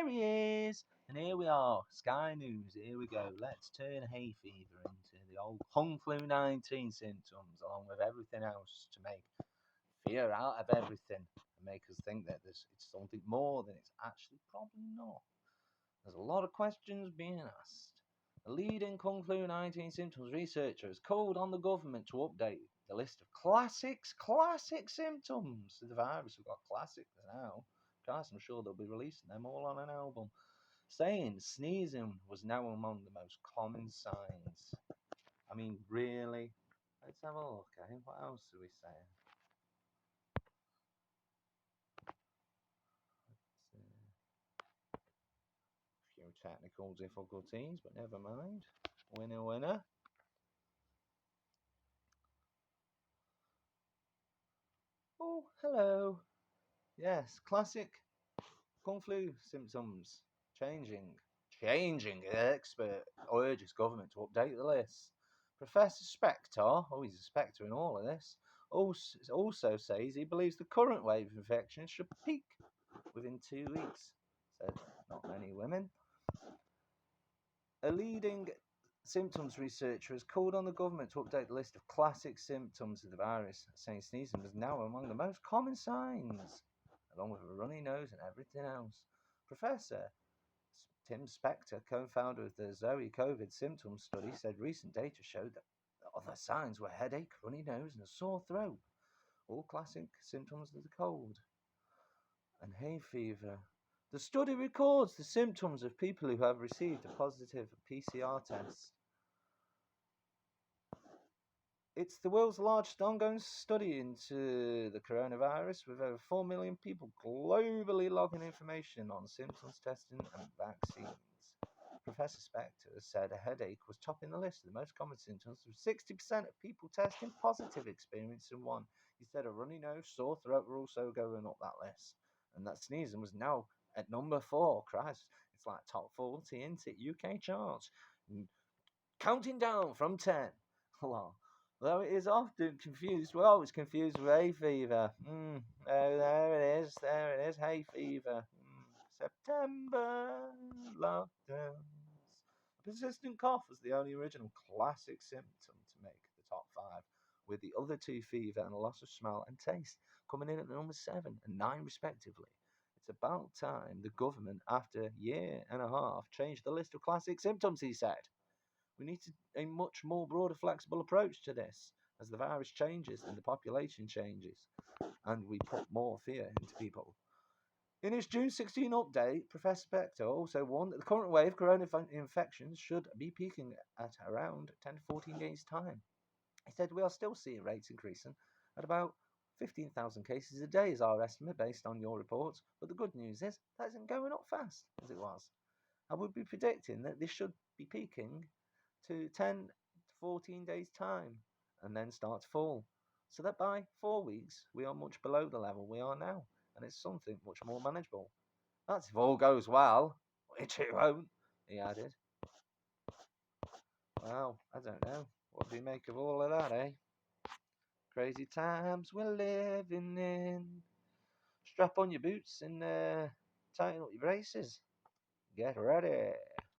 There he is. And here we are, Sky News, here we go. Let's turn hay fever into the old Kung Flu 19 symptoms, along with everything else, to make fear out of everything and make us think that it's something more than it's actually probably not. There's a lot of questions being asked. A leading Kung Flu 19 symptoms researcher has called on the government to update the list of classic symptoms of the virus. We've got classics now. Guys, I'm sure they'll be releasing them all on an album. Saying sneezing was now among the most common signs. I mean, really? Let's have a look, eh? What else are we saying? Few technical difficulties, but never mind. Winner. Oh, hello. Yes, classic Kung Flu symptoms. Changing. Expert urges government to update the list. Professor Spector, he's a spectre in all of this, also says he believes the current wave of infections should peak within 2 weeks. Said not many women. A leading symptoms researcher has called on the government to update the list of classic symptoms of the virus, saying sneezing was now among the most common signs, along with a runny nose and everything else. Professor Tim Spector, co-founder of the Zoe COVID symptoms study, said recent data showed that the other signs were headache, runny nose, and a sore throat, all classic symptoms of the cold. And hay fever. The study records the symptoms of people who have received a positive PCR test. It's the world's largest ongoing study into the coronavirus, with over 4 million people globally logging information on symptoms testing and vaccines. Professor Spector said a headache was topping the list of the most common symptoms, with 60% of people testing positive experiencing one. He said a runny nose, sore throat were also going up that list, and that sneezing was now at number 4. Christ, it's like top 40, isn't it? UK charts. Counting down from 10. Though it is often confused, we're always confused with hay fever. There it is, hay fever. September lockdowns. A persistent cough was the only original classic symptom to make the top 5, with the other 2, fever and a loss of smell and taste, coming in at number 7 and 9 respectively. It's about time the government, after a year and a half, changed the list of classic symptoms, he said. We need a much more broader, flexible approach to this as the virus changes and the population changes, and we put more fear into people. In his June 16 update, Professor Spector also warned that the current wave of corona infections should be peaking at around 10 to 14 days' time. He said we are still seeing rates increasing at about 15,000 cases a day is our estimate based on your reports, but the good news is that isn't going up fast as it was. I would be predicting that this should be peaking to 10 to 14 days' time and then start to fall. So that by 4 weeks, we are much below the level we are now, and it's something much more manageable. That's if all goes well, which it won't, he added. Well, I don't know. What do you make of all of that, eh? Crazy times we're living in. Strap on your boots and tighten up your braces. Get ready.